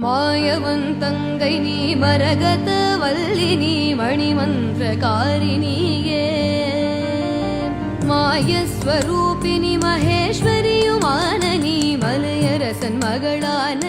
மாயவன் தங்கை நீ மரகத வல்லி நீ மணிமந்திரகாரிணியே மாயஸ்வரூபிணி மகேஸ்வரியுமான நீ மலையரசன் மகளான